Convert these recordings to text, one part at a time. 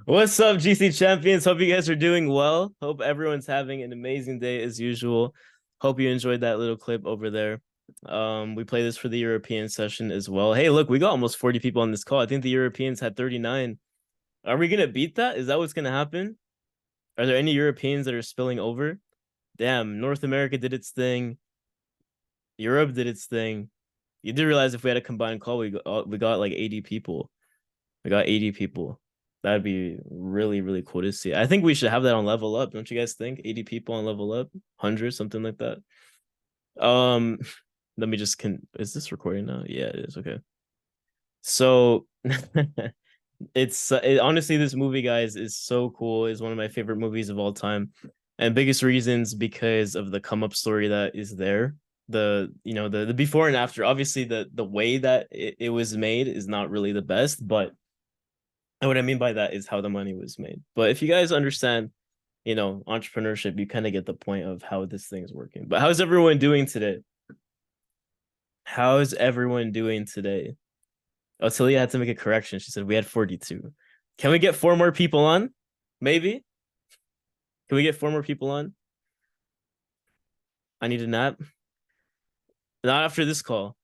What's up, GC champions? Hope you guys are doing well. Hope everyone's having an amazing day as usual. Hope you enjoyed that little clip over there. We play this for the European session as well. Hey, look, we got almost 40 people on this call. I think the Europeans had 39. Are we gonna beat that? Is that what's gonna happen? Are there any Europeans that are spilling over? Damn, North America did its thing. Europe did its thing. You do realize if we had a combined call, we got like 80 people. We got 80 people. That'd be really, really cool to see. I think we should have that on level up. Don't you guys think? 80 people on level up, 100, something like that. Um, let me just is this recording now? Yeah, it is. Okay. So honestly, this movie, guys, is so cool. It's one of my favorite movies of all time. And biggest reasons because of the come up story that is there. The before and after. Obviously, the way that it was made is not really the best, but and what I mean by that is how the money was made. But if you guys understand, entrepreneurship, you kind of get the point of how this thing's working. But how's everyone doing today? How's everyone doing today? Oh, Talia had to make a correction. She said we had 42. Can we get four more people on? Maybe? Can we get four more people on? I need a nap. Not after this call.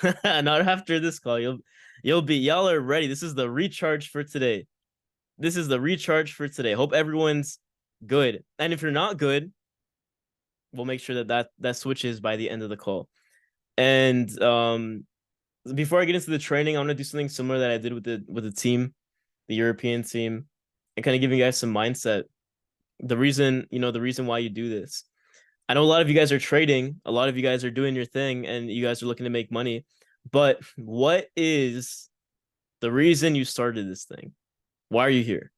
Not after this call. Y'all are ready. This is the recharge for today. This is the recharge for today. Hope everyone's good. And if you're not good, we'll make sure that switches by the end of the call. And before I get into the training, I want to do something similar that I did with the team, the European team, and kind of giving you guys some mindset. The reason why you do this. I know a lot of you guys are trading, a lot of you guys are doing your thing, and you guys are looking to make money. But what is the reason you started this thing? Why are you here?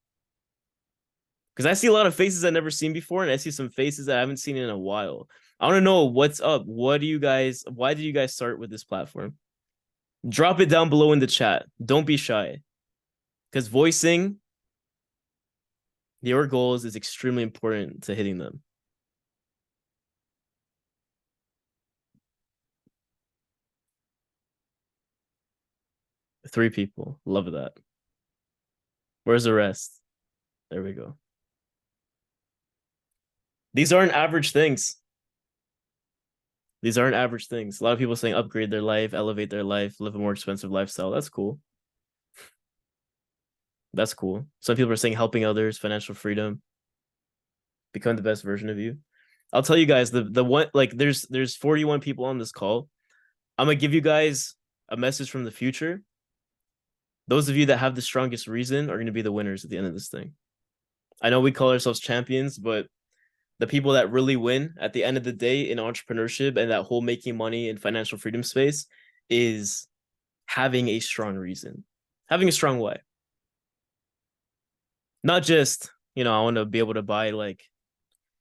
Because I see a lot of faces I've never seen before, and I see some faces that I haven't seen in a while. I want to know what's up. Why did you guys start with this platform? Drop it down below in the chat. Don't be shy. Because voicing your goals is extremely important to hitting them. Three people. Love that. Where's the rest? There we go. These aren't average things. These aren't average things. A lot of people saying upgrade their life, elevate their life, live a more expensive lifestyle. That's cool. That's cool. Some people are saying helping others, financial freedom, become the best version of you. I'll tell you guys the one, like there's 41 people on this call. I'm gonna give you guys a message from the future. Those of you that have the strongest reason are going to be the winners at the end of this thing. I know we call ourselves champions, but the people that really win at the end of the day in entrepreneurship and that whole making money and financial freedom space is having a strong reason, having a strong why. Not just, I want to be able to buy like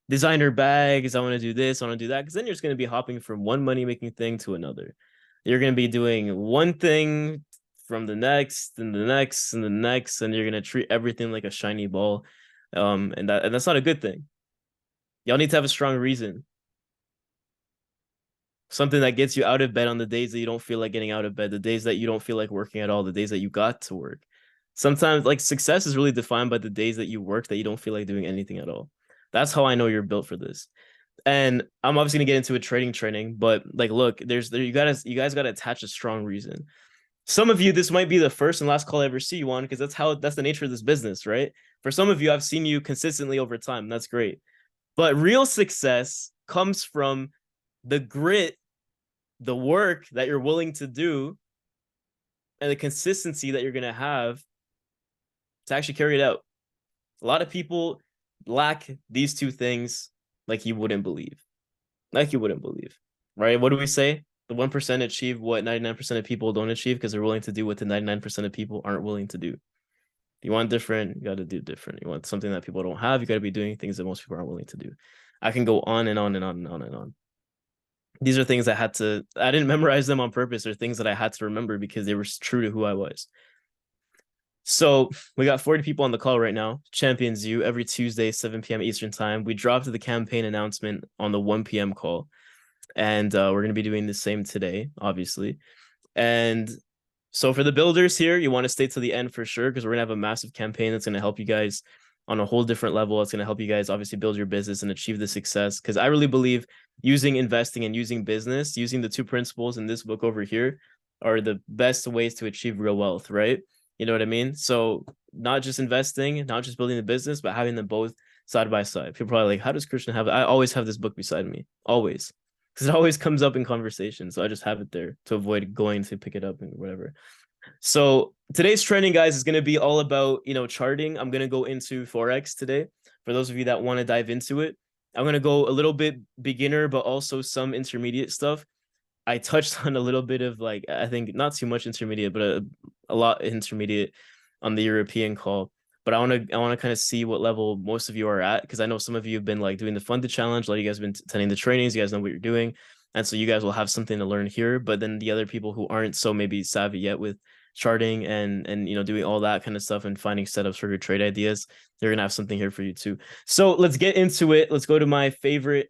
designer bags. I want to do this. I want to do that. Because then you're just going to be hopping from one money making thing to another. You're going to be doing one thing from the next and the next and the next, and you're going to treat everything like a shiny ball. And that's not a good thing. Y'all need to have a strong reason. Something that gets you out of bed on the days that you don't feel like getting out of bed, the days that you don't feel like working at all, the days that you got to work. Sometimes like success is really defined by the days that you work that you don't feel like doing anything at all. That's how I know you're built for this. And I'm obviously gonna get into a trading training, but like, look, you guys gotta attach a strong reason. Some of you, this might be the first and last call I ever see you on because that's the nature of this business, right? For some of you, I've seen you consistently over time. That's great. But real success comes from the grit, the work that you're willing to do, and the consistency that you're going to have to actually carry it out. A lot of people lack these two things like you wouldn't believe. Like you wouldn't believe, right? What do we say? The 1% achieve what 99% of people don't achieve because they're willing to do what the 99% of people aren't willing to do. You want different, you got to do different. You want something that people don't have, you got to be doing things that most people aren't willing to do. I can go on and on and on and on and on. These are things I didn't memorize them on purpose. They're things that I had to remember because they were true to who I was. So we got 40 people on the call right now. Champions U every Tuesday, 7 p.m. Eastern time. We dropped the campaign announcement on the 1 p.m. call. And we're going to be doing the same today, obviously. And So for the builders here, you want to stay to the end for sure, because we're gonna have a massive campaign that's gonna help you guys on a whole different level. It's gonna help you guys obviously build your business and achieve the success. Because I really believe using investing and using business, using the two principles in this book over here, are the best ways to achieve real wealth, right? You know what I mean? So not just investing, not just building the business, but having them both side by side. People are probably like, how does Christian have it? I always have this book beside me, always, because it always comes up in conversation. So I just have it there to avoid going to pick it up and whatever. So today's training, guys, is going to be all about, charting. I'm going to go into Forex today. For those of you that want to dive into it, I'm going to go a little bit beginner, but also some intermediate stuff. I touched on a little bit of I think not too much intermediate, but a lot intermediate on the European call. But I want to kind of see what level most of you are at, because I know some of you have been doing the funded challenge. A lot of you guys have been attending the trainings. You guys know what you're doing. And so you guys will have something to learn here. But then the other people who aren't so maybe savvy yet with charting and doing all that kind of stuff and finding setups for your trade ideas, they're gonna have something here for you too. So let's get into it. Let's go to my favorite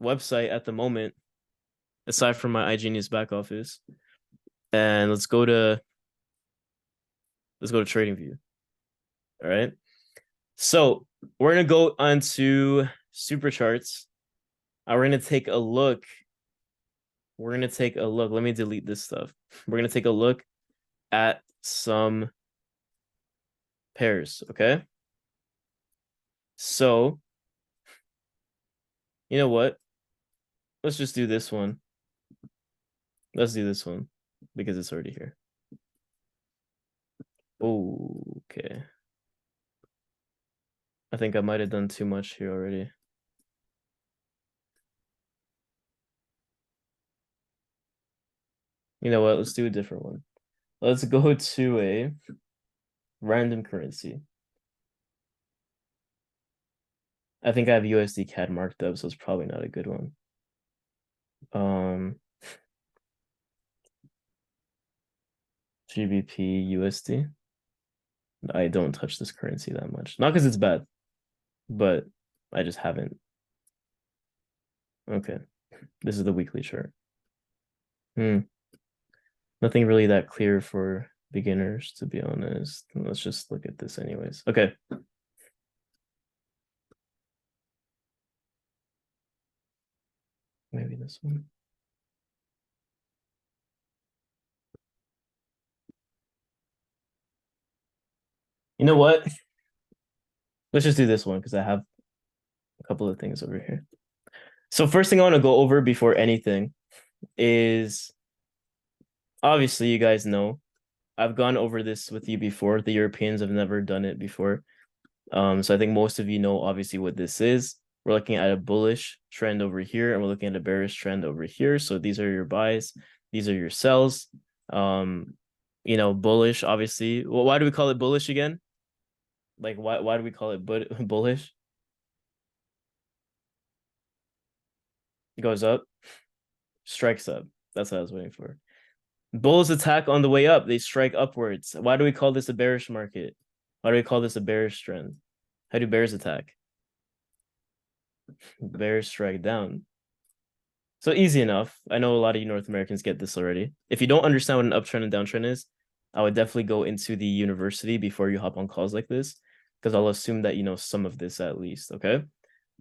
website at the moment, aside from my iGenius back office, and let's go to TradingView. All right. So we're gonna go onto super charts. We're gonna take a look. Let me delete this stuff. We're gonna take a look at some pairs. Okay. So you know what? Let's just do this one. Let's do this one because it's already here. Okay. I think I might have done too much here already. You know what? Let's do a different one. Let's go to a random currency. I think I have USD CAD marked up, so it's probably not a good one. GBP USD. I don't touch this currency that much. Not because it's bad, but I just haven't. Okay. This is the weekly chart. Nothing really that clear for beginners, to be honest. Let's just look at this anyways. Okay. Maybe this one. You know what? Let's just do this one because I have a couple of things over here. So first thing I want to go over before anything is, obviously you guys know, I've gone over this with you before. The Europeans have never done it before. So I think most of you know obviously what this is. We're looking at a bullish trend over here, and we're looking at a bearish trend over here. So these are your buys, these are your sells. Bullish, obviously. Well, why do we call it bullish again? Why do we call it bullish? It goes up, strikes up. That's what I was waiting for. Bulls attack on the way up. They strike upwards. Why do we call this a bearish market? Why do we call this a bearish trend? How do bears attack? Bears strike down. So easy enough. I know a lot of you North Americans get this already. If you don't understand what an uptrend and downtrend is, I would definitely go into the university before you hop on calls like this, because I'll assume that you know some of this at least. Okay.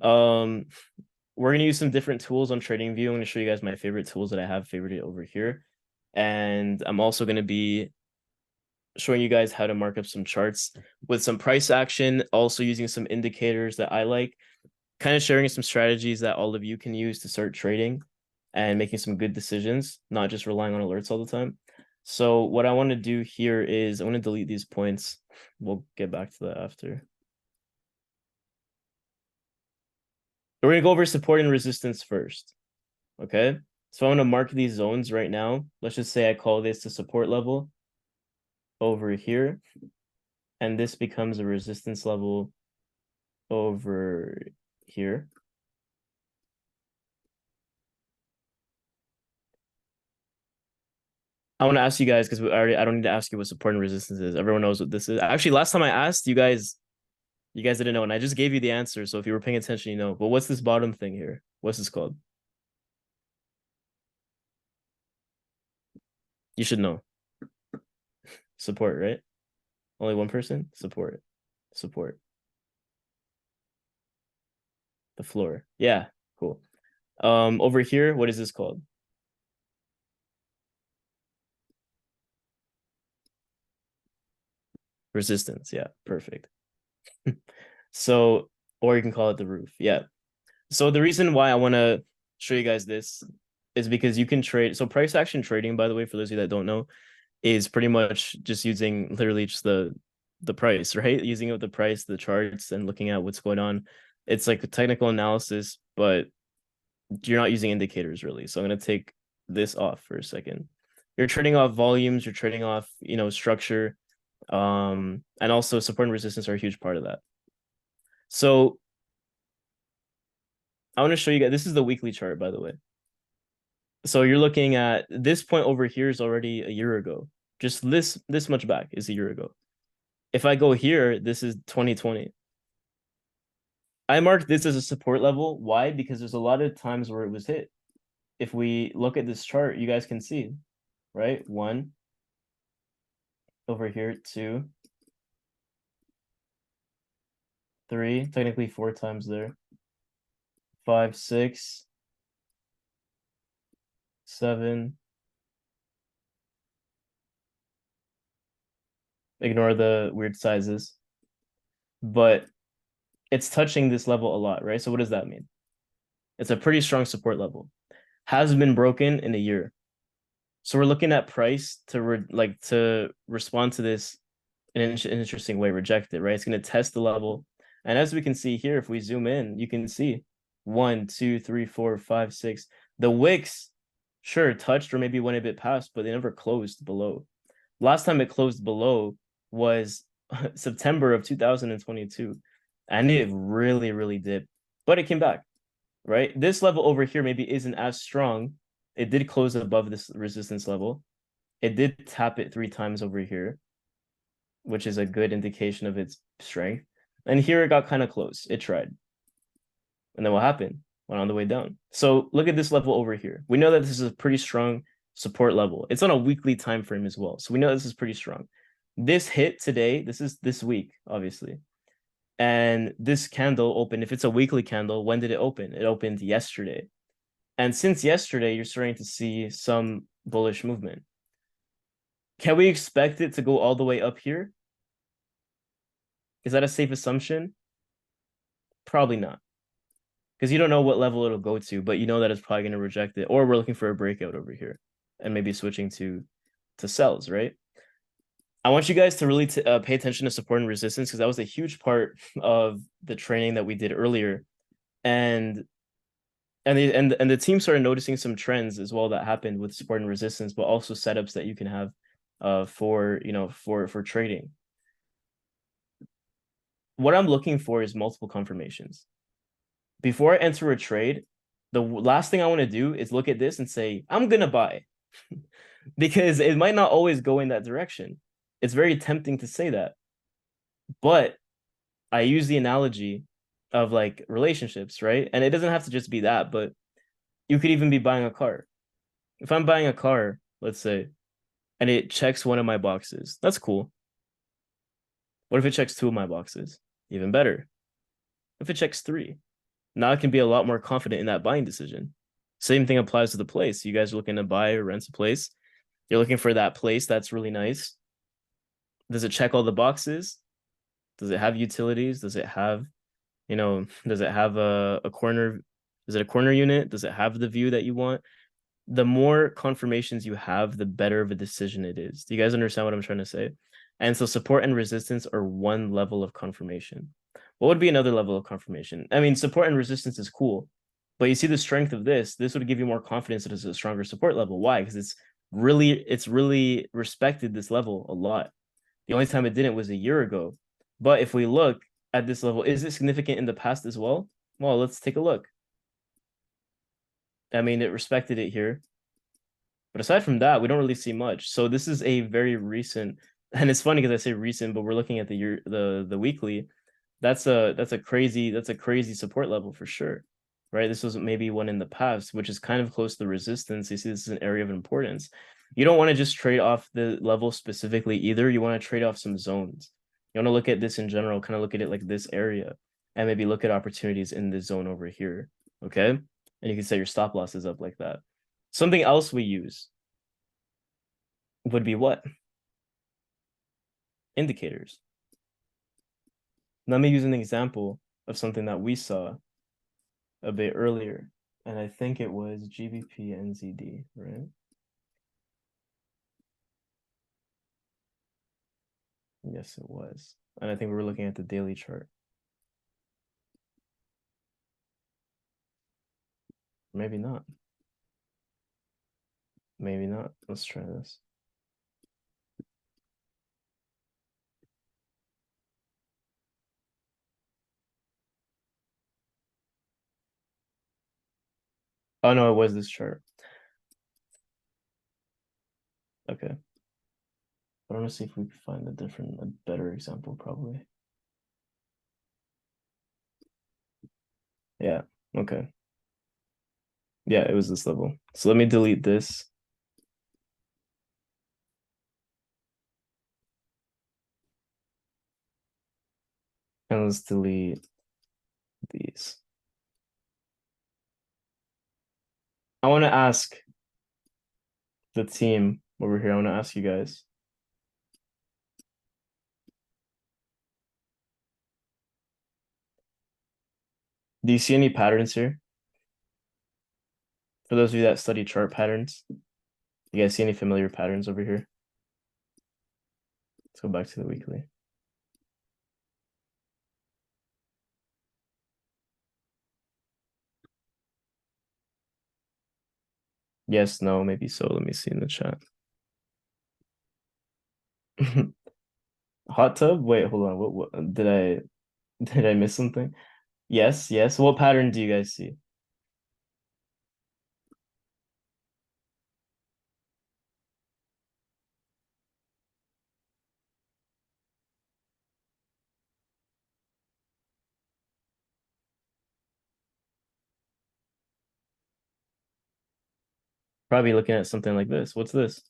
We're gonna use some different tools on TradingView. I'm gonna show you guys my favorite tools that I have favorited over here. And I'm also gonna be showing you guys how to mark up some charts with some price action, also using some indicators that I like, kind of sharing some strategies that all of you can use to start trading and making some good decisions, not just relying on alerts all the time. So what I want to do here is I want to delete these points. We'll get back to that after. We're going to go over support and resistance first. Okay. So I'm going to mark these zones right now. Let's just say I call this the support level over here. And this becomes a resistance level over here. I want to ask you guys, because I don't need to ask you what support and resistance is. Everyone knows what this is. Actually, last time I asked you guys didn't know, and I just gave you the answer. So if you were paying attention, you know. But what's this bottom thing here? What's this called? You should know. Support, right? Only one person? Support. Support. The floor. Yeah, cool. Over here, what is this called? Resistance. Yeah, perfect. So, or you can call it the roof. Yeah. So the reason why I want to show you guys this is because you can trade. So price action trading, by the way, for those of you that don't know, is pretty much just using literally just the price, right? Using up the price, the charts, and looking at what's going on. It's like a technical analysis, but you're not using indicators really. So I'm gonna take this off for a second. You're trading off volumes, you're trading off, structure, and also support and resistance are a huge part of that. So I want to show you guys. This is the weekly chart, by the way. So you're looking at this point over here is already a year ago. Just this much back is a year ago. If I go here, this is 2020. I marked this as a support level. Why? Because there's a lot of times where it was hit. If we look at this chart, you guys can see, right? One over here, two, three, technically four times there. 5, 6, 7. Ignore the weird sizes. But it's touching this level a lot, right? So what does that mean? It's a pretty strong support level. Has been broken in a year. So we're looking at price to respond to this in an interesting way, reject it, right? It's going to test the level. And as we can see here, if we zoom in, you can see 1, 2, 3, 4, 5, 6. The wicks, sure, touched or maybe went a bit past, but they never closed below. Last time it closed below was September of 2022. And it really, really dipped, but it came back, right? This level over here maybe isn't as strong. It did close above this resistance level. It did tap it 3 times over here, which is a good indication of its strength. And here it got kind of close. It tried. And then what happened? Went on the way down. So look at this level over here. We know that this is a pretty strong support level. It's on a weekly time frame as well. So we know this is pretty strong. This hit today, this is this week, obviously. And this candle opened. If it's a weekly candle, when did it open? It opened yesterday. And since yesterday, you're starting to see some bullish movement. Can we expect it to go all the way up here? Is that a safe assumption? Probably not. Because you don't know what level it'll go to, but you know that it's probably going to reject it. Or we're looking for a breakout over here and maybe switching to sells, right? I want you guys to really pay attention to support and resistance because that was a huge part of the training that we did earlier. And the team started noticing some trends as well that happened with support and resistance, but also setups that you can have for trading. What I'm looking for is multiple confirmations. Before I enter a trade, the last thing I want to do is look at this and say, I'm gonna buy. Because it might not always go in that direction. It's very tempting to say that. But I use the analogy of like relationships, right? And it doesn't have to just be that, but you could even be buying a car. If I'm buying a car, let's say, and it checks one of my boxes, that's cool. What if it checks 2 of my boxes? Even better. If it checks 3, now I can be a lot more confident in that buying decision. Same thing applies to the place. You guys are looking to buy or rent a place. You're looking for that place that's really nice. Does it check all the boxes? Does it have utilities? Does it have, does it have a corner? Is it a corner unit? Does it have the view that you want? The more confirmations you have, the better of a decision it is. Do you guys understand what I'm trying to say? And so support and resistance are one level of confirmation. What would be another level of confirmation? I mean, support and resistance is cool, but you see the strength of this. This would give you more confidence that it's a stronger support level. Why? Because it's really respected this level a lot. The only time it didn't was a year ago. But if we look at this level, is it significant in the past as well? Well, let's take a look. I mean, it respected it here. But aside from that, we don't really see much. So this is a very recent, and it's funny because I say recent, but we're looking at the year, the weekly. That's a crazy support level for sure, right? This was maybe one in the past, which is kind of close to the resistance. You see, this is an area of importance. You don't want to just trade off the level specifically either. You want to trade off some zones. You want to look at this in general, kind of look at it like this area, and maybe look at opportunities in this zone over here. Okay. And you can set your stop losses up like that. Something else we use would be what? Indicators. Let me use an example of something that we saw a bit earlier. And I think it was GBP NZD, right? Yes, it was. And I think we were looking at the daily chart. Maybe not. Maybe not. Let's try this. Oh no, it was this chart. Okay. I want to see if we can find a better example, probably. Yeah, okay. Yeah, it was this level. So let me delete this. And let's delete these. I want to ask the team over here. I want to ask you guys. Do you see any patterns here? For those of you that study chart patterns, you guys see any familiar patterns over here? Let's go back to the weekly. Yes, no, maybe so. Let me see in the chat. Hot tub? Wait, hold on. What did I miss something? Yes, yes. What pattern do you guys see? Probably looking at something like this. What's this?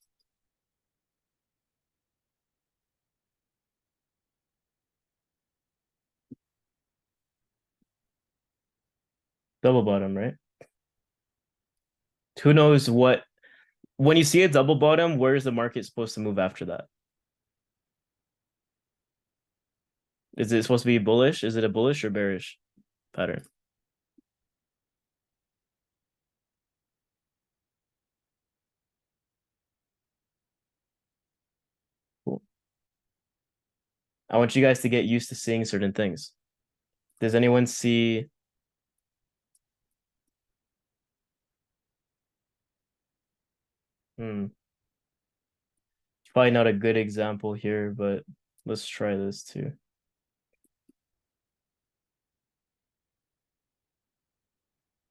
Double bottom, right? Who knows what when you see a double bottom, where is the market supposed to move after that? Is it supposed to be bullish? Is it a bullish or bearish pattern? Cool. I want you guys to get used to seeing certain things. Does anyone see hmm probably not a good example here, but let's try this too.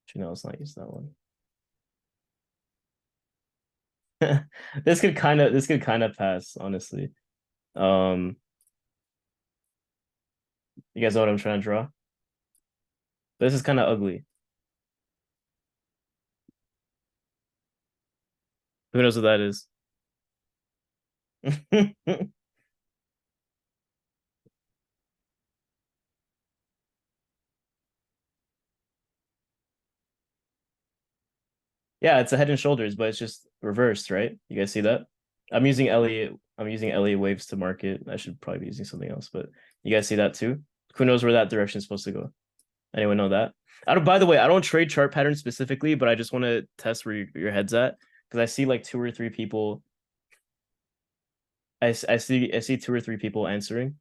Actually, no, let's not use that one. This could kind of pass, honestly. You guys know what I'm trying to draw? This is kind of ugly. Who knows what that is? Yeah, it's a head and shoulders, but it's just reversed, right? You guys see that? I'm using Elliott waves to market. I should probably be using something else, but you guys see that too? Who knows where that direction is supposed to go? Anyone know that? I don't, by the way, I don't trade chart patterns specifically, but I just want to test where your head's at because I see like two or three people. I see two or three people answering.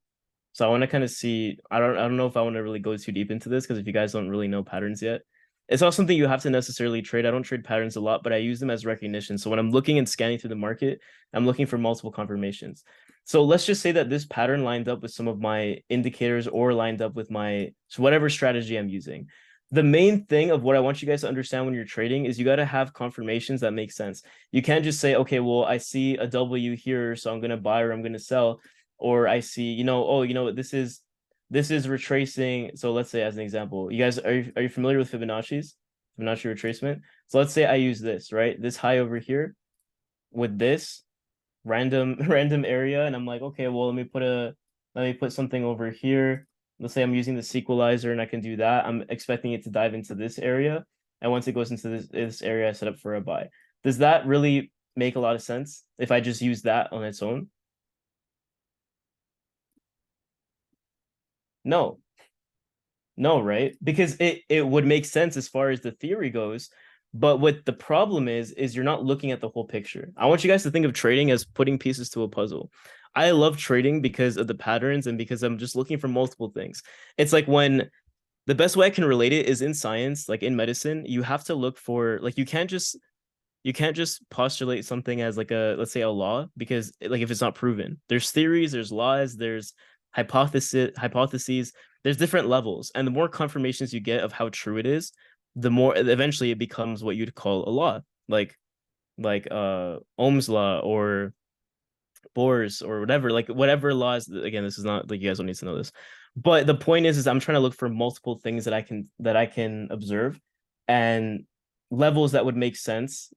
So I want to kind of see. I don't know if I want to really go too deep into this because if you guys don't really know patterns yet, it's not something you have to necessarily trade. I don't trade patterns a lot, but I use them as recognition. So when I'm looking and scanning through the market, I'm looking for multiple confirmations. So let's just say that this pattern lined up with some of my indicators or lined up with my so whatever strategy I'm using. The main thing of what I want you guys to understand when you're trading is you got to have confirmations that make sense. You can't just say, okay, well, I see a W here, so I'm going to buy or I'm going to sell. Or I see, oh, this is retracing. So let's say as an example, you guys are you familiar with Fibonacci's? Fibonacci retracement. So let's say I use this, right? This high over here. with this random area, and I'm like, okay, well, let me put something over here. Let's say I'm using the sequelizer and I can do that. I'm expecting it to dive into this area. And once it goes into this area, I set up for a buy. Does that really make a lot of sense if I just use that on its own? No, no, right? Because it would make sense as far as the theory goes. But what the problem is you're not looking at the whole picture. I want you guys to think of trading as putting pieces to a puzzle. I love trading because of the patterns and because I'm just looking for multiple things. It's like when the best way I can relate it is in science, like in medicine, you have to look for like you can't just postulate something as like a, let's say, a law, because like if it's not proven, there's theories, there's laws, there's hypotheses, there's different levels, and the more confirmations you get of how true it is, the more eventually it becomes what you'd call a law, like Ohm's law or Bohr's or whatever, like whatever laws. Again, this is not like, you guys don't need to know this, but the point is I'm trying to look for multiple things that I can observe, and levels that would make sense,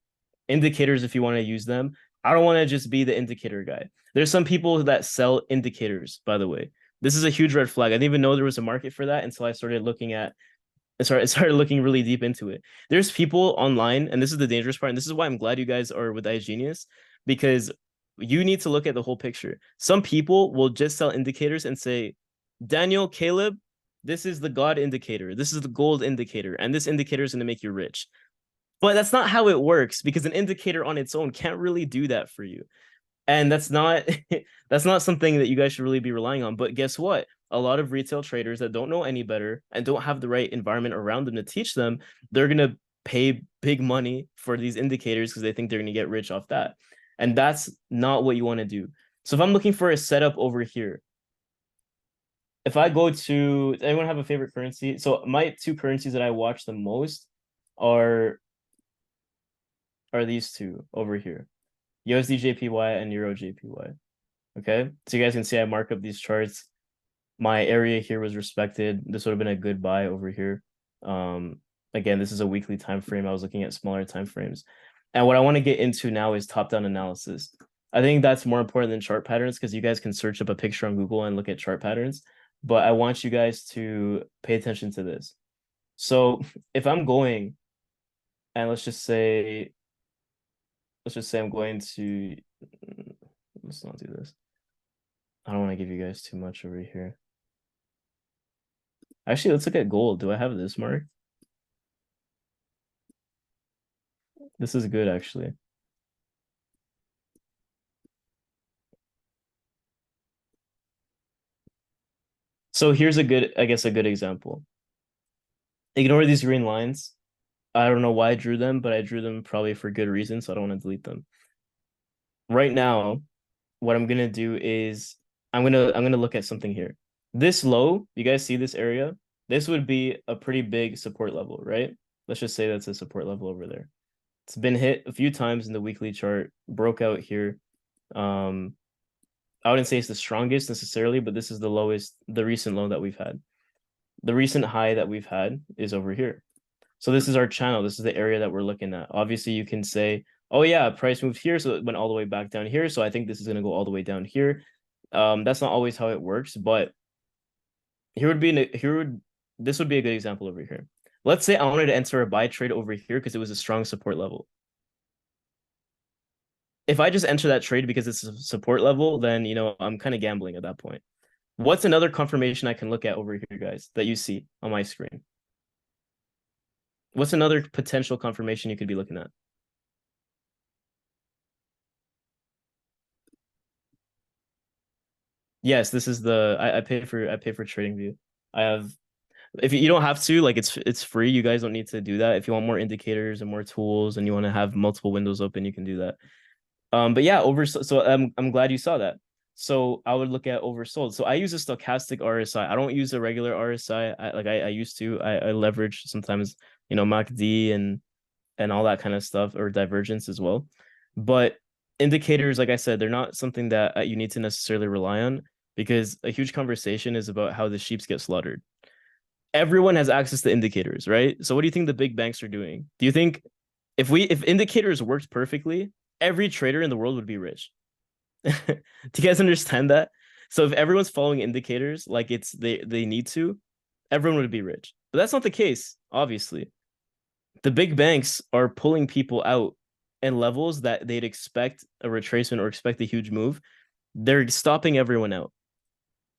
indicators if you want to use them. I don't want to just be the indicator guy. There's some people that sell indicators, by the way. This is a huge red flag. I didn't even know there was a market for that until I started looking really deep into it. There's people online, and this is the dangerous part, and this is why I'm glad you guys are with iGenius, because you need to look at the whole picture. Some people will just sell indicators and say, Daniel, Caleb, this is the God indicator. This is the gold indicator, and this indicator is going to make you rich. But that's not how it works, because an indicator on its own can't really do that for you. And that's not that's not something that you guys should really be relying on. But guess what? A lot of retail traders that don't know any better and don't have the right environment around them to teach them, they're going to pay big money for these indicators because they think they're going to get rich off that. And that's not what you want to do. So if I'm looking for a setup over here, if I go to, does anyone have a favorite currency? So my two currencies that I watch the most are these two over here, USD JPY and Euro JPY. Okay, so you guys can see I mark up these charts. My area here was respected. This would have been a good buy over here. Again, this is a weekly time frame. I was looking at smaller time frames. And what I want to get into now is top-down analysis. I think that's more important than chart patterns, because you guys can search up a picture on Google and look at chart patterns. But I want you guys to pay attention to this. So if I'm going, and let's just say I'm going to, let's not do this. I don't want to give you guys too much over here. Actually, let's look at gold. Do I have this mark? This is good, actually. So here's a good, I guess, a good example. Ignore these green lines. I don't know why I drew them, but I drew them probably for good reason, so I don't want to delete them. Right now, what I'm gonna do is I'm gonna look at something here. This low, you guys see this area? This would be a pretty big support level, right? Let's just say that's a support level over there. It's been hit a few times in the weekly chart, broke out here. I wouldn't say it's the strongest necessarily, but this is the lowest, the recent low that we've had. The recent high that we've had is over here. So this is our channel. This is the area that we're looking at. Obviously, you can say, oh yeah, price moved here, so it went all the way back down here. So I think this is going to go all the way down here. That's not always how it works, but this would be a good example over here. Let's say I wanted to enter a buy trade over here because it was a strong support level. If I just enter that trade because it's a support level, then I'm kind of gambling at that point. What's another confirmation I can look at over here, guys, that you see on my screen? What's another potential confirmation you could be looking at? Yes, this is I pay for TradingView. I have, if you don't have to, like, it's free. You guys don't need to do that. If you want more indicators and more tools and you want to have multiple windows open, you can do that. But yeah, so I'm glad you saw that. So I would look at oversold. So I use a stochastic RSI. I don't use a regular RSI. I used to. I leverage sometimes, MACD and all that kind of stuff, or divergence as well. But indicators, like I said, they're not something that you need to necessarily rely on, because a huge conversation is about how the sheeps get slaughtered. Everyone has access to indicators, right? So what do you think the big banks are doing? Do you think if indicators worked perfectly, every trader in the world would be rich. Do you guys understand that? So if everyone's following indicators like they need to, everyone would be rich. But that's not the case, obviously. The big banks are pulling people out in levels that they'd expect a retracement or expect a huge move. They're stopping everyone out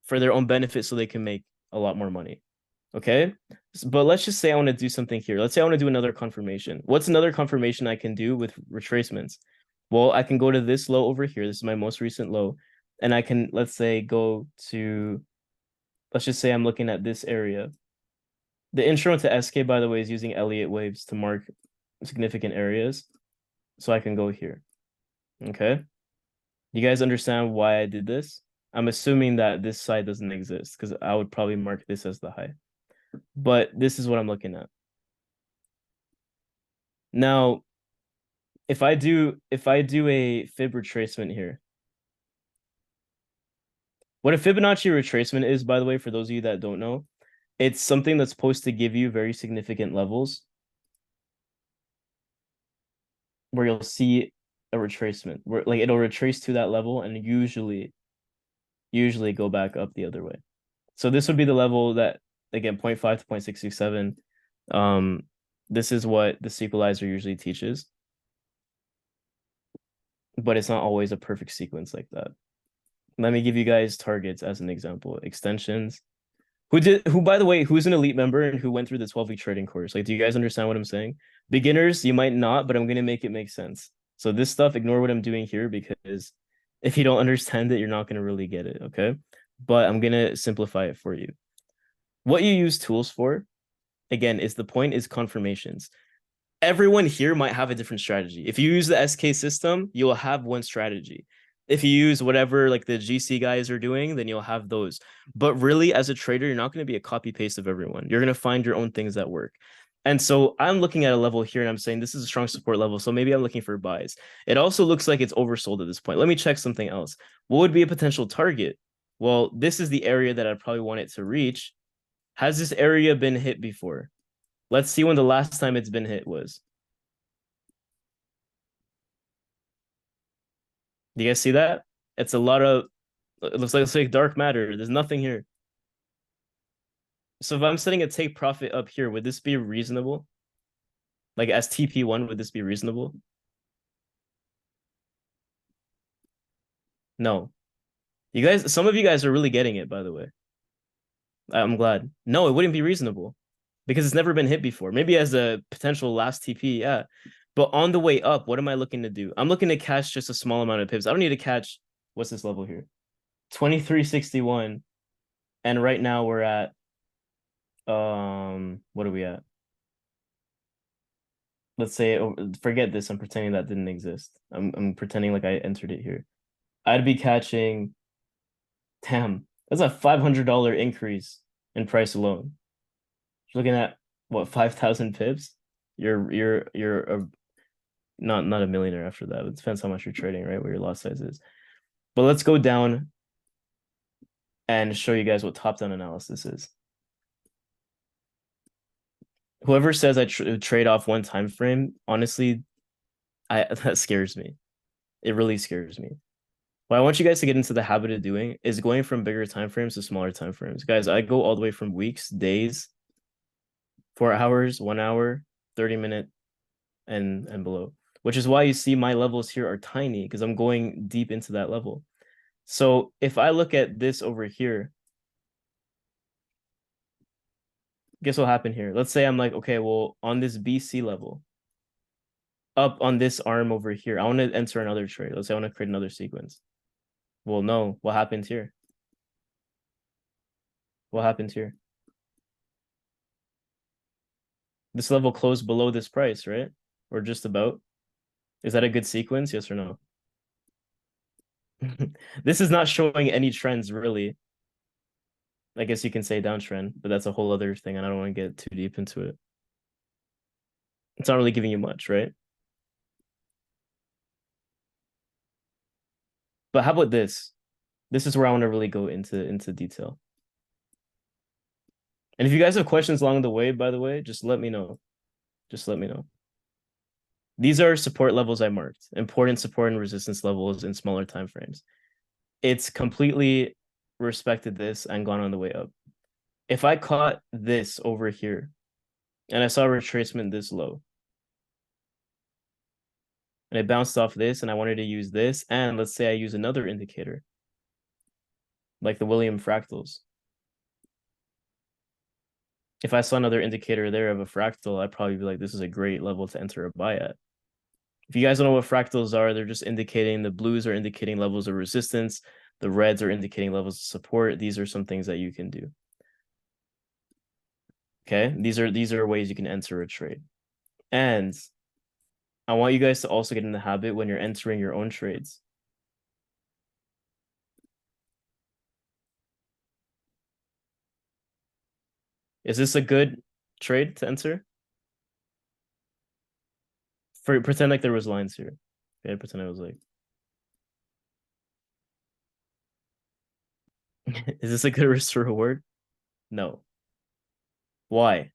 for their own benefit so they can make a lot more money. Okay. But let's just say I want to do something here. Let's say I want to do another confirmation. What's another confirmation I can do with retracements? Well, I can go to this low over here. This is my most recent low. And I can, let's say, go to, let's just say I'm looking at this area. The intro to SK, by the way, is using Elliott waves to mark significant areas. So I can go here. Okay. You guys understand why I did this? I'm assuming that this side doesn't exist because I would probably mark this as the high. But this is what I'm looking at. Now, if I do a fib retracement here, what a Fibonacci retracement is, by the way, for those of you that don't know, it's something that's supposed to give you very significant levels where you'll see a retracement, where like it'll retrace to that level and usually go back up the other way. So this would be the level that, again, 0.5 to 0.667. This is what the sequelizer usually teaches, but it's not always a perfect sequence like that. Let me give you guys targets as an example. Extensions. Who, by the way, who's an elite member and who went through the 12-week trading course? Like, do you guys understand what I'm saying? Beginners, you might not, but I'm going to make it make sense. So this stuff, ignore what I'm doing here because if you don't understand it, you're not going to really get it, okay? But I'm going to simplify it for you. What you use tools for, again, is the point is confirmations. Everyone here might have a different strategy. If you use the SK system, you'll have one strategy. If you use whatever like the GC guys are doing, then you'll have those. But really, as a trader, you're not going to be a copy paste of everyone. You're going to find your own things that work. And so I'm looking at a level here and I'm saying this is a strong support level. So maybe I'm looking for buys. It also looks like it's oversold at this point. Let me check something else. What would be a potential target? Well, this is the area that I probably want it to reach. Has this area been hit before? Let's see when the last time it's been hit was. Do you guys see that? It's a lot of, it looks like dark matter. There's nothing here. So if I'm setting a take profit up here, would this be reasonable? Like as TP1, would this be reasonable? No. You guys, some of you guys are really getting it, by the way. I'm glad. No, it wouldn't be reasonable because it's never been hit before. Maybe as a potential last TP, yeah. But on the way up, what am I looking to do? I'm looking to catch just a small amount of pips. I don't need to catch, what's this level here? 2361. And right now we're at, what are we at? Let's say, forget this. I'm pretending that didn't exist. I'm pretending like I entered it here. I'd be catching, damn, that's a $500 increase in price alone. You're looking at what, 5,000 pips? You're not a millionaire after that. It depends how much you're trading, right? What your lot size is. But let's go down and show you guys what top-down analysis is. Whoever says I trade off one time frame, honestly, that scares me. It really scares me. What I want you guys to get into the habit of doing is going from bigger time frames to smaller time frames. Guys, I go all the way from weeks, days, 4 hours, 1 hour, 30-minute, and below. Which is why you see my levels here are tiny because I'm going deep into that level. So if I look at this over here, guess what happened here? Let's say I'm like, okay, well, on this BC level, up on this arm over here, I want to enter another trade. Let's say I want to create another sequence. Well, no, what happened here? What happened here? This level closed below this price, right? Or just about. Is that a good sequence? Yes or no? This is not showing any trends, really. I guess you can say downtrend, but that's a whole other thing, and I don't want to get too deep into it. It's not really giving you much, right? But how about this? This is where I want to really go into detail. And if you guys have questions along the way, by the way, just let me know. Just let me know. These are support levels I marked, important support and resistance levels in smaller time frames. It's completely respected this and gone on the way up. If I caught this over here and I saw a retracement this low and it bounced off this and I wanted to use this, and let's say I use another indicator like the William fractals. If I saw another indicator there of a fractal, I'd probably be like, this is a great level to enter a buy at. If you guys don't know what fractals are, they're just indicating, the blues are indicating levels of resistance, the reds are indicating levels of support. These are some things that you can do. Okay, these are ways you can enter a trade. And I want you guys to also get in the habit when you're entering your own trades. Is this a good trade to enter? Pretend like there was lines here. Okay, pretend I was like, is this a good risk to reward? No. Why?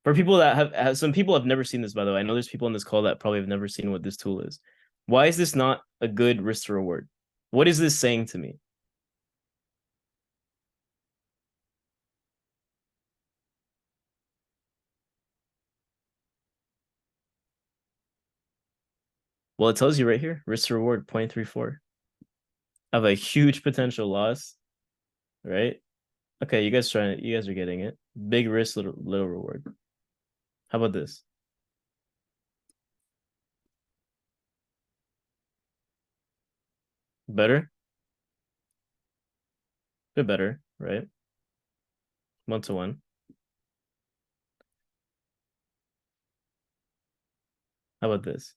For people that have some people have never seen this, by the way. I know there's people on this call that probably have never seen what this tool is. Why is this not a good risk to reward? What is this saying to me? Well, it tells you right here, risk to reward 0.34. I have a huge potential loss, right? Okay, you guys are getting it. Big risk, little reward. How about this? Better? Bit better, right? 1-to-1. How about this?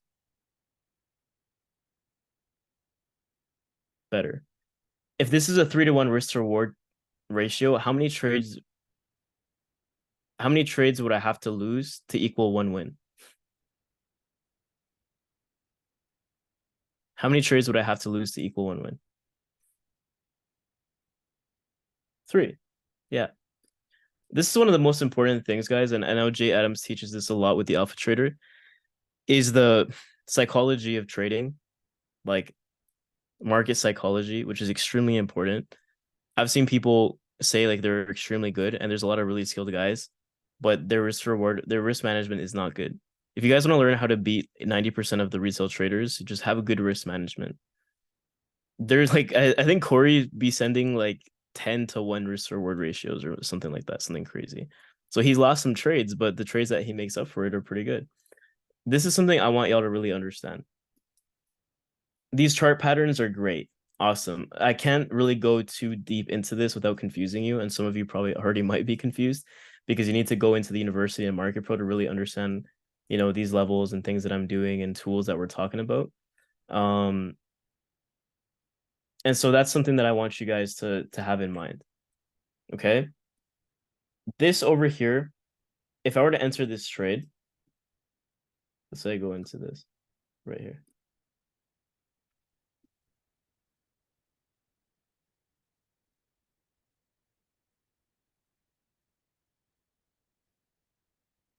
Better. If this is a 3-to-1 risk to reward ratio, how many trades would I have to lose to equal one win? How many trades would I have to lose to equal one win? 3. Yeah. This is one of the most important things, guys, and I know Jay Adams teaches this a lot with the Alpha Trader, is the psychology of trading, like market psychology, which is extremely important. I've seen people say like they're extremely good, and there's a lot of really skilled guys, but their risk management is not good. If you guys want to learn how to beat 90% of the retail traders, just have a good risk management. There's like I think Corey be sending like 10-to-1 risk reward ratios or something like that, something crazy. So he's lost some trades, but the trades that he makes up for it are pretty good. This is something I want y'all to really understand. These chart patterns are great. Awesome. I can't really go too deep into this without confusing you. And some of you probably already might be confused because you need to go into the university and market pro to really understand, these levels and things that I'm doing and tools that we're talking about. And so that's something that I want you guys to have in mind. Okay. This over here, if I were to enter this trade, let's say I go into this right here.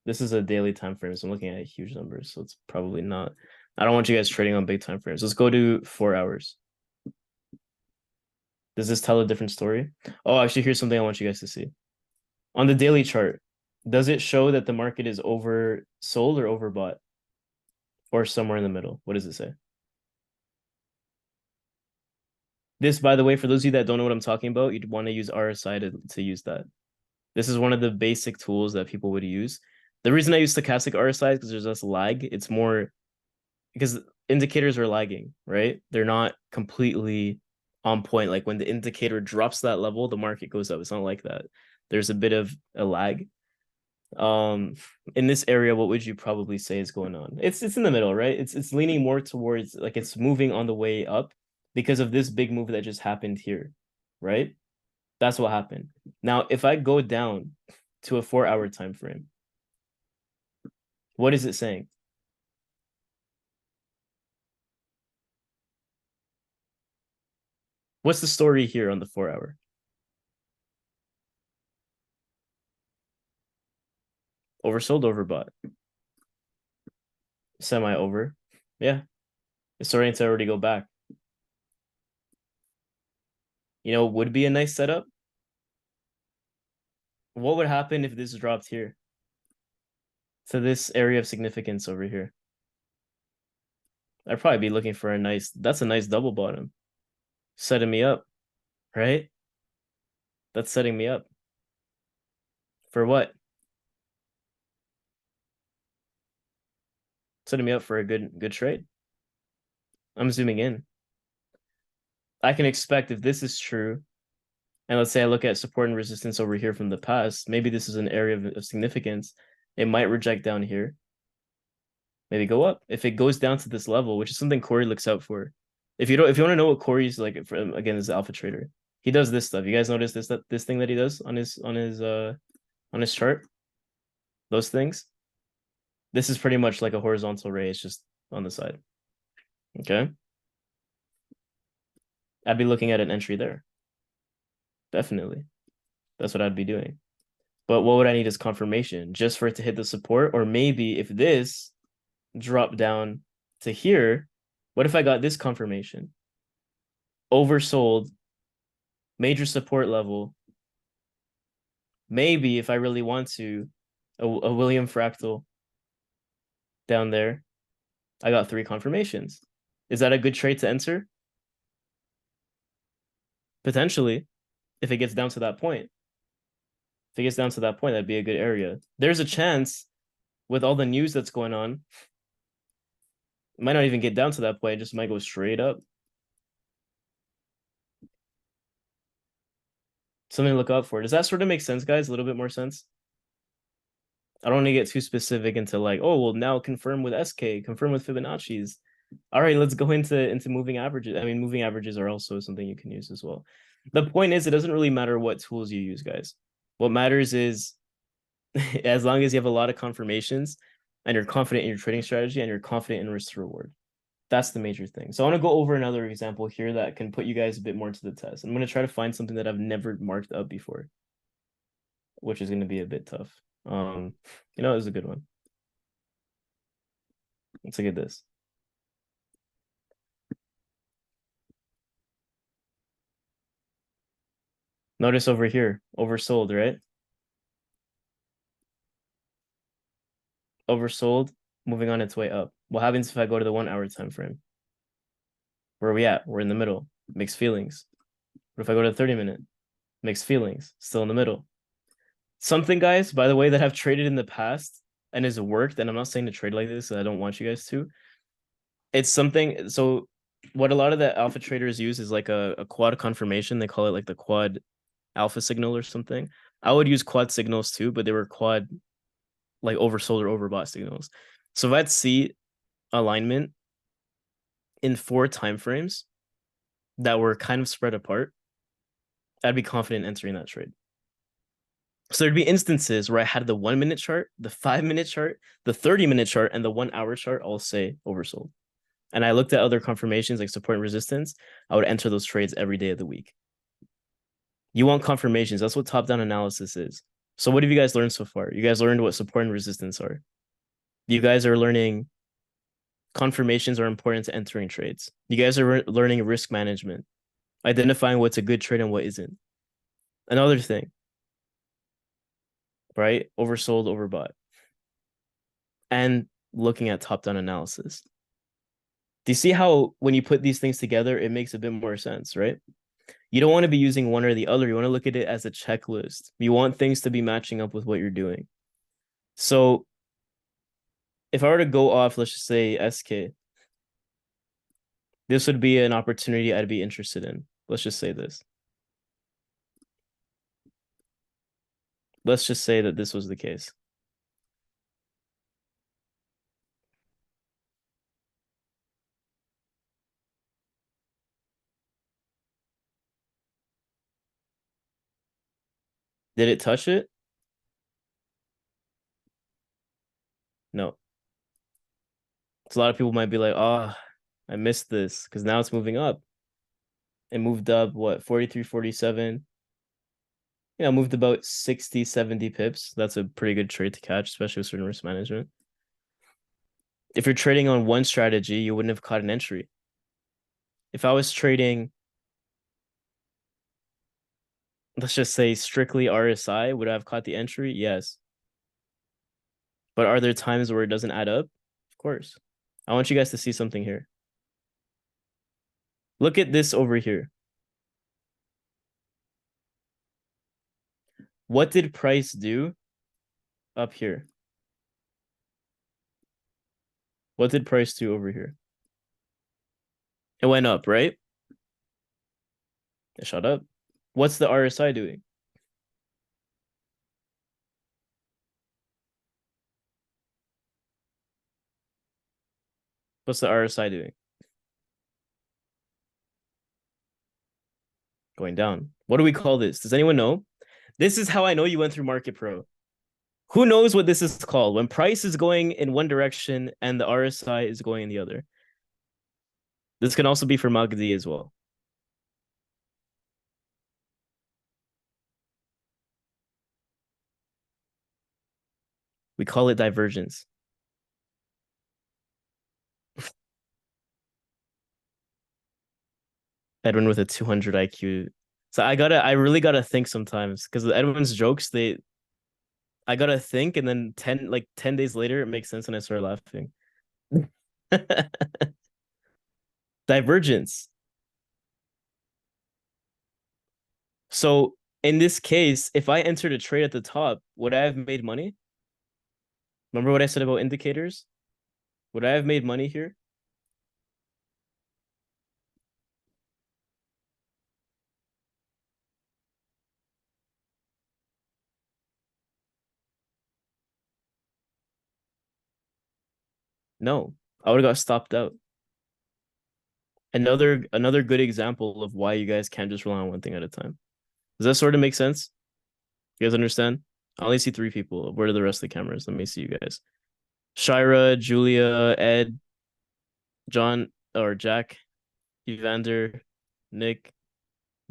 This is a daily time frame, so I'm looking at huge numbers, so it's probably not. I don't want you guys trading on big time frames. Let's go to 4 hours. Does this tell a different story? Oh, actually, here's something I want you guys to see. On the daily chart, does it show that the market is oversold or overbought? Or somewhere in the middle? What does it say? This, by the way, for those of you that don't know what I'm talking about, you'd want to use RSI to use that. This is one of the basic tools that people would use. The reason I use stochastic RSI is because there's less lag. It's more because indicators are lagging, right? They're not completely on point. Like when the indicator drops that level, the market goes up. It's not like that. There's a bit of a lag. In this area, what would you probably say is going on? It's in the middle, right? It's leaning more towards like it's moving on the way up because of this big move that just happened here, right? That's what happened. Now, if I go down to a 4-hour time frame, what is it saying? What's the story here on the 4-hour? Oversold, overbought. Semi over. Yeah. It's starting to already go back. Would be a nice setup. What would happen if this dropped here to this area of significance over here? I'd probably be looking for that's a nice double bottom. Setting me up, right? That's setting me up. For what? Setting me up for a good trade. I'm zooming in. I can expect if this is true, and let's say I look at support and resistance over here from the past, maybe this is an area of significance. It might reject down here. Maybe go up. If it goes down to this level, which is something Corey looks out for. If you want to know what Corey's like, again, is alpha trader. He does this stuff. You guys notice this thing that he does on his chart? Those things. This is pretty much like a horizontal ray. It's just on the side. Okay. I'd be looking at an entry there. Definitely. That's what I'd be doing. But what would I need is confirmation just for it to hit the support? Or maybe if this dropped down to here, what if I got this confirmation? Oversold, major support level. Maybe if I really want to, a William fractal down there. I got 3 confirmations. Is that a good trade to enter? Potentially, if it gets down to that point. If it gets down to that point, that'd be a good area. There's a chance with all the news that's going on, it might not even get down to that point. It just might go straight up. Something to look out for. Does that sort of make sense, guys? A little bit more sense? I don't want to get too specific into like, oh, well, now confirm with SK, confirm with Fibonacci's. All right, let's go into moving averages. I mean, moving averages are also something you can use as well. The point is, it doesn't really matter what tools you use, guys. What matters is as long as you have a lot of confirmations and you're confident in your trading strategy and you're confident in risk to reward. That's the major thing. So I want to go over another example here that can put you guys a bit more to the test. I'm going to try to find something that I've never marked up before, which is going to be a bit tough. It was a good one. Let's look at this. Notice over here, oversold, right? Oversold, moving on its way up. What happens if I go to the 1 hour time frame? Where are we at? We're in the middle. Mixed feelings. What if I go to the 30-minute? Mixed feelings. Still in the middle. Something, guys, by the way, that I've traded in the past and has worked, and I'm not saying to trade like this, I don't want you guys to. It's something. So what a lot of the alpha traders use is like a quad confirmation. They call it like the quad alpha signal or something. I would use quad signals too, but they were quad like oversold or overbought signals. So if I'd see alignment in 4 time frames that were kind of spread apart, I'd be confident entering that trade. So there'd be instances where I had the 1 minute chart, the 5 minute chart, the 30-minute chart, and the 1 hour chart all say oversold. And I looked at other confirmations like support and resistance. I would enter those trades every day of the week. You want confirmations. That's what top-down analysis is. So what have you guys learned so far? You guys learned what support and resistance are. You guys are learning confirmations are important to entering trades. You guys are learning risk management, identifying what's a good trade and what isn't. Another thing, right? Oversold, overbought. And looking at top-down analysis. Do you see how when you put these things together, it makes a bit more sense, right? You don't want to be using one or the other. You want to look at it as a checklist. You want things to be matching up with what you're doing. So if I were to go off, let's just say SK, this would be an opportunity I'd be interested in. Let's just say this. Let's just say that this was the case. Did it touch it? No. So a lot of people might be like, oh, I missed this because now it's moving up. It moved up, what, 43, 47? Yeah, moved about 60, 70 pips. That's a pretty good trade to catch, especially with certain risk management. If you're trading on one strategy, you wouldn't have caught an entry. If I was trading, let's just say strictly RSI, would I have caught the entry? Yes. But are there times where it doesn't add up? Of course. I want you guys to see something here. Look at this over here. What did price do up here? What did price do over here? It went up, right? It shot up. What's the RSI doing? What's the RSI doing? Going down. What do we call this? Does anyone know? This is how I know you went through Market Pro. Who knows what this is called? When price is going in one direction and the RSI is going in the other. This can also be for Magdi as well. We call it divergence. Edwin with a 200 IQ. So I really gotta think sometimes because Edwin's jokes, I gotta think, and then 10 days later, it makes sense, and I start laughing. Divergence. So in this case, if I entered a trade at the top, would I have made money? Remember what I said about indicators? Would I have made money here? No, I would have got stopped out. Another good example of why you guys can't just rely on one thing at a time. Does that sort of make sense? You guys understand? I only see three people. Where are the rest of the cameras? Let me see you guys. Shira, Julia, Ed, John, or Jack, Evander, Nick,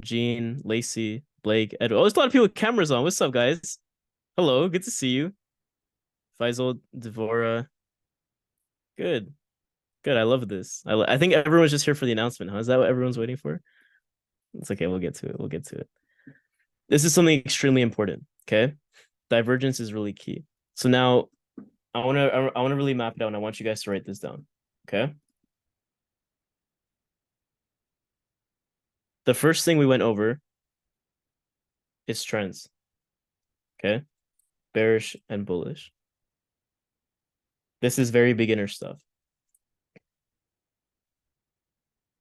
Gene, Lacey, Blake, Ed. Oh, there's a lot of people with cameras on. What's up, guys? Hello, good to see you. Faisal, Devora. Good. Good. I love this. I think everyone's just here for the announcement, huh? Is that what everyone's waiting for? It's okay. We'll get to it. We'll get to it. This is something extremely important. Okay. Divergence is really key. So now I wanna really map it out and I want you guys to write this down. Okay. The first thing we went over is trends. Okay. Bearish and bullish. This is very beginner stuff.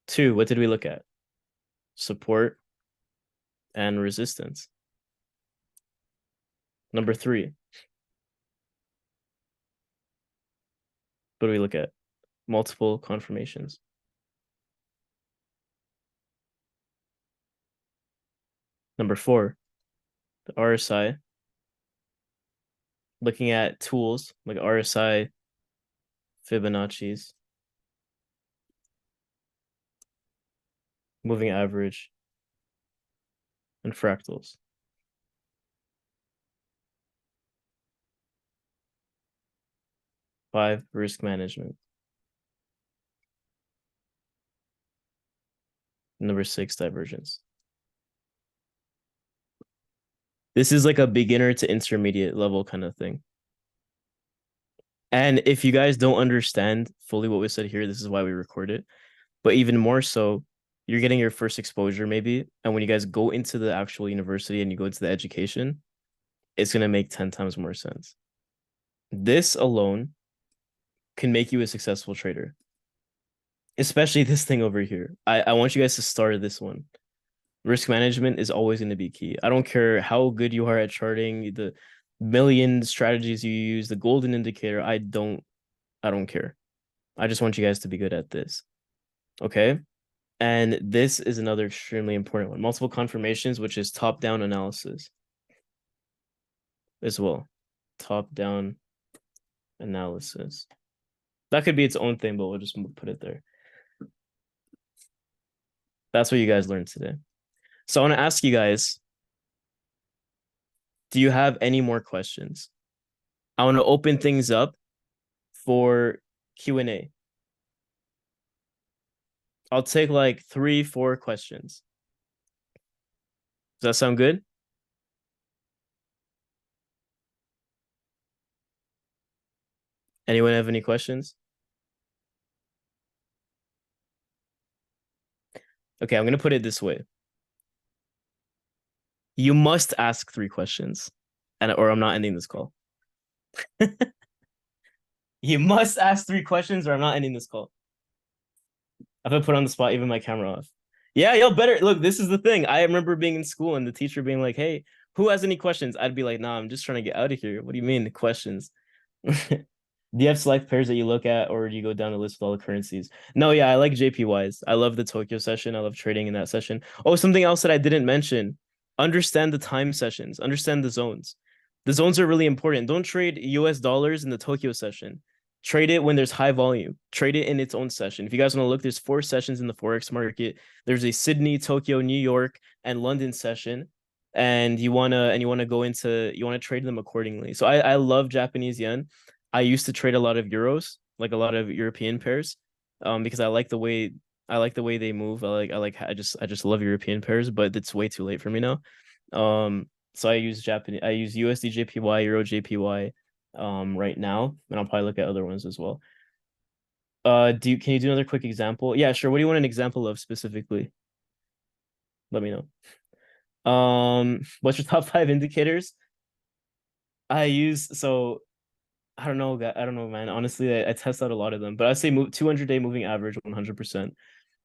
Two, what did we look at? Support and resistance. Number three, what do we look at? Multiple confirmations. Number four, the RSI. Looking at tools like RSI, Fibonacci's, moving average, and fractals. Five, risk management. Number six, divergence. This is like a beginner to intermediate level kind of thing. And if you guys don't understand fully what we said here, this is why we record it. But even more so, you're getting your first exposure maybe. And when you guys go into the actual university and you go into the education, it's going to make 10 times more sense. This alone can make you a successful trader, especially this thing over here. I want you guys to start this one. Risk management is always going to be key. I don't care how good you are at charting, the million strategies you use, the golden indicator. I don't care. I just want you guys to be good at this. Okay. And this is another extremely important one. Multiple confirmations, which is top-down analysis as well. Top-down analysis. That could be its own thing, but we'll just put it there. That's what you guys learned today. So I want to ask you guys, do you have any more questions? I want to open things up for Q&A. I'll take like 3, 4 questions. Does that sound good? Anyone have any questions? Okay, I'm gonna put it this way. You must ask 3 questions, and or I'm not ending this call. You must ask 3 questions, or I'm not ending this call. If I put on the spot, even my camera off. Yeah, y'all better look. This is the thing. I remember being in school and the teacher being like, "Hey, who has any questions?" I'd be like, "Nah, I'm just trying to get out of here." What do you mean questions? Do you have select pairs that you look at, or do you go down the list with all the currencies? No, yeah, I like JPYs. I love the Tokyo session. I love trading in that session. Oh, something else that I didn't mention. Understand the time sessions. Understand the zones. The zones are really important. Don't trade US dollars in the Tokyo session. Trade it when there's high volume. Trade it in its own session. If you guys want to look, there's 4 sessions in the Forex market. There's a Sydney, Tokyo, New York, and London session. And you wanna go into you want to trade them accordingly. So I love Japanese yen. I used to trade a lot of euros, like a lot of European pairs, because I like the way they move. I just love European pairs, but it's way too late for me now. So I use USD JPY, Euro JPY, right now, and I'll probably look at other ones as well. Can you do another quick example? Yeah, sure. What do you want an example of specifically? Let me know. What's your top 5 indicators? I use so I don't know, I don't know, man. Honestly, I test out a lot of them, but I say 200-day moving average 100%.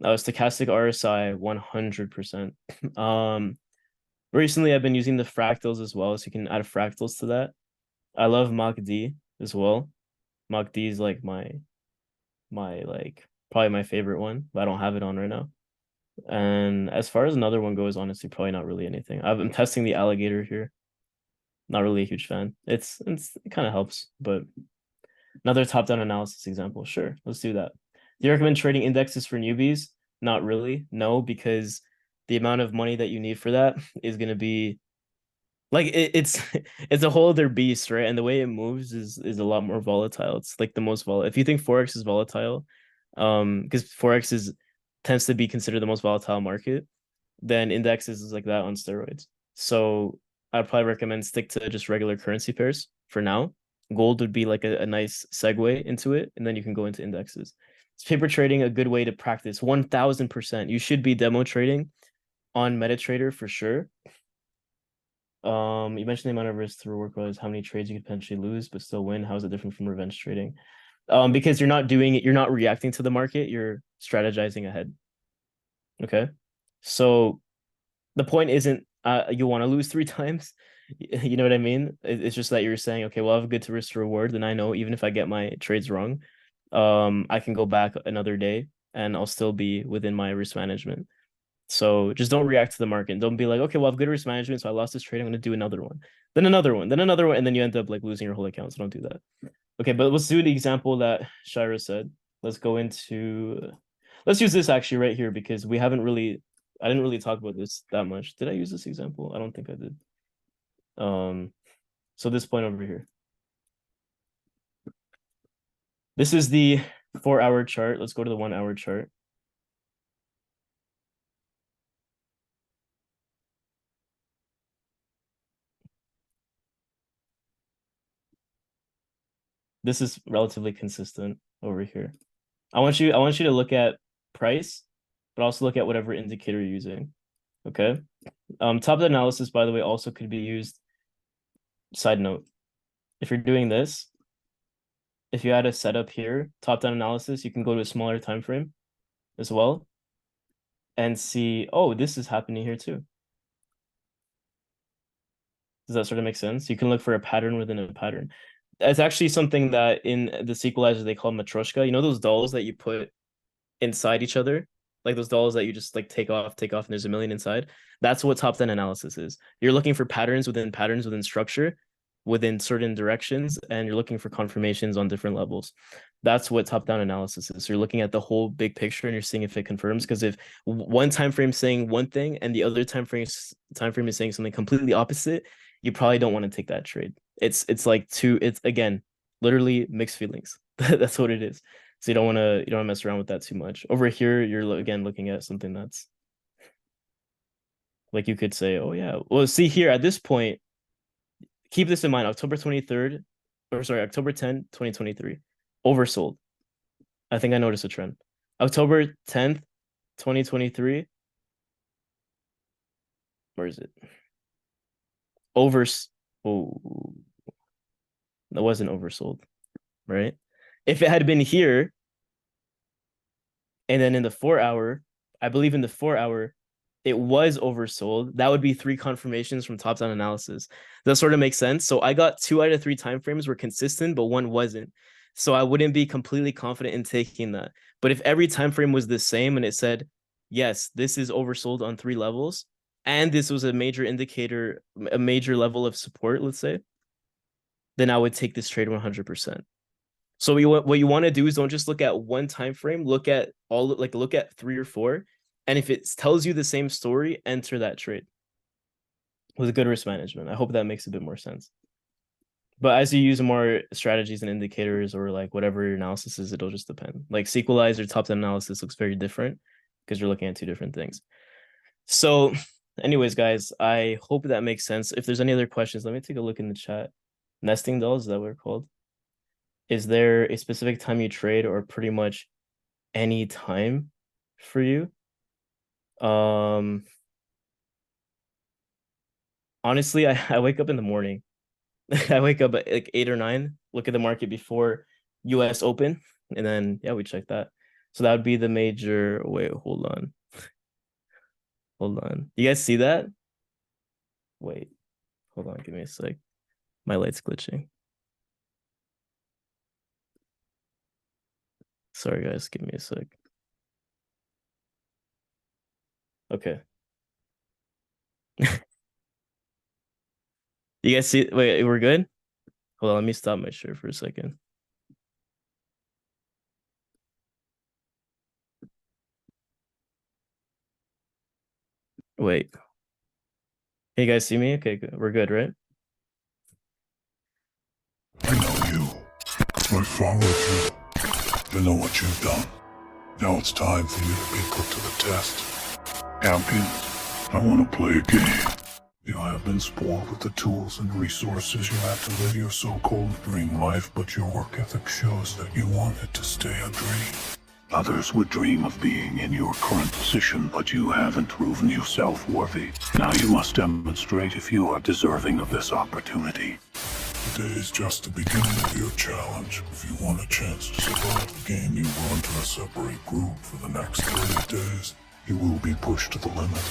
Stochastic RSI 100%. Recently I've been using the fractals as well, so you can add fractals to that. I love Mach D as well. Mach D is like my like probably my favorite one, but I don't have it on right now. And as far as another one goes, honestly, probably not really anything. I'm testing the alligator here. Not really a huge fan. It kind of helps, but another top-down analysis example. Sure, let's do that. Do you recommend trading indexes for newbies? Not really. No, because the amount of money that you need for that is going to be like it's it's a whole other beast, right? And the way it moves is a lot more volatile. It's like the most volatile. If you think Forex is volatile, because Forex is tends to be considered the most volatile market, then indexes is like that on steroids. So I'd probably recommend stick to just regular currency pairs for now. Gold would be like a nice segue into it, and then you can go into indexes. Is paper trading a good way to practice? 1000%. You should be demo trading on MetaTrader for sure. You mentioned the amount of risk through work was how many trades you could potentially lose but still win. How is it different from revenge trading? Because you're not doing it, you're not reacting to the market, you're strategizing ahead. Okay. So the point isn't you want to lose 3 times. You know what I mean? It's just that you're saying, okay, well, I have a good to risk to reward, then I know even if I get my trades wrong, I can go back another day and I'll still be within my risk management. So just don't react to the market. Don't be like, okay, well, I have good risk management, so I lost this trade. I'm going to do another one, then another one, then another one, and then you end up like losing your whole account. So don't do that. Okay, but let's do the example that Shira said. Let's go into. Let's use this actually right here because we haven't really. I didn't really talk about this that much. Did I use this example? I don't think I did. So this point over here. This is the 4-hour chart. Let's go to the 1-hour chart. This is relatively consistent over here. I want you to look at price, but also look at whatever indicator you're using. Okay. Top analysis, by the way, also could be used. Side note, if you're doing this, if you add a setup here, top-down analysis, you can go to a smaller time frame as well and see, oh, this is happening here too. Does that sort of make sense? You can look for a pattern within a pattern. It's actually something that in the sequelizer they call matryoshka. You know those dolls that you put inside each other, like those dolls that you just like take off, and there's a million inside. That's what top-down analysis is. You're looking for patterns within structure, within certain directions, and you're looking for confirmations on different levels. That's what top-down analysis is. So you're looking at the whole big picture and you're seeing if it confirms. Because if one time frame is saying one thing and the other time frame is saying something completely opposite, you probably don't want to take that trade. It's again literally mixed feelings. That's what it is. So you don't want to mess around with that too much. Over here, you're again looking at something that's like you could say, oh yeah. Well, see here at this point, keep this in mind. October 23rd, or sorry, October 10th, 2023, oversold. I think I noticed a trend. October 10th, 2023. Where is it? Oh, that wasn't oversold, right? If it had been here, and then in the 4 hour, I believe in the 4 hour, it was oversold. That would be 3 confirmations from top-down analysis. That sort of makes sense. So I got 2 out of 3 timeframes were consistent, but one wasn't. So I wouldn't be completely confident in taking that. But if every time frame was the same and it said, yes, this is oversold on 3 levels, and this was a major indicator, a major level of support, let's say, then I would take this trade 100%. So what you want to do is don't just look at one time frame, look at look at 3 or 4, and if it tells you the same story, enter that trade with a good risk management. I hope that makes a bit more sense. But as you use more strategies and indicators or like whatever your analysis is, it'll just depend. Like Sequelize or top-down analysis looks very different because you're looking at 2 different things. So anyways, guys, I hope that makes sense. If there's any other questions, let me take a look in the chat. Nesting dolls, is that what they're called? Is there a specific time you trade or pretty much any time for you? Honestly, I wake up in the morning. I wake up at like 8 or 9, look at the market before US open, and then yeah, we check that. So that would be the major. Wait, hold on. Hold on. You guys see that? Wait, hold on, give me a sec. My light's glitching. Sorry guys, give me a sec. Okay. You guys see? Wait, we're good? Hold on, let me stop my share for a second. Wait. Can you guys see me? Okay, good. We're good, right? I know you. I followed you. I know what you've done. Now it's time for you to be put to the test. Champion, I want to play a game. You have been spoiled with the tools and resources you have to live your so-called dream life, but your work ethic shows that you want it to stay a dream. Others would dream of being in your current position, but you haven't proven yourself worthy. Now you must demonstrate if you are deserving of this opportunity. Today is just the beginning of your challenge. If you want a chance to survive the game, you will enter a separate group for the next 30 days. You will be pushed to the limit.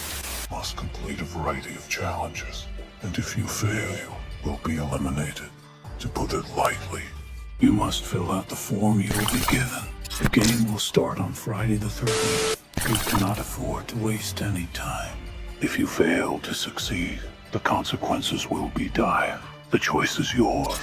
Must complete a variety of challenges. And if you fail, you will be eliminated. To put it lightly, you must fill out the form you will be given. The game will start on Friday the 30th. You cannot afford to waste any time. If you fail to succeed, the consequences will be dire. The choice is yours.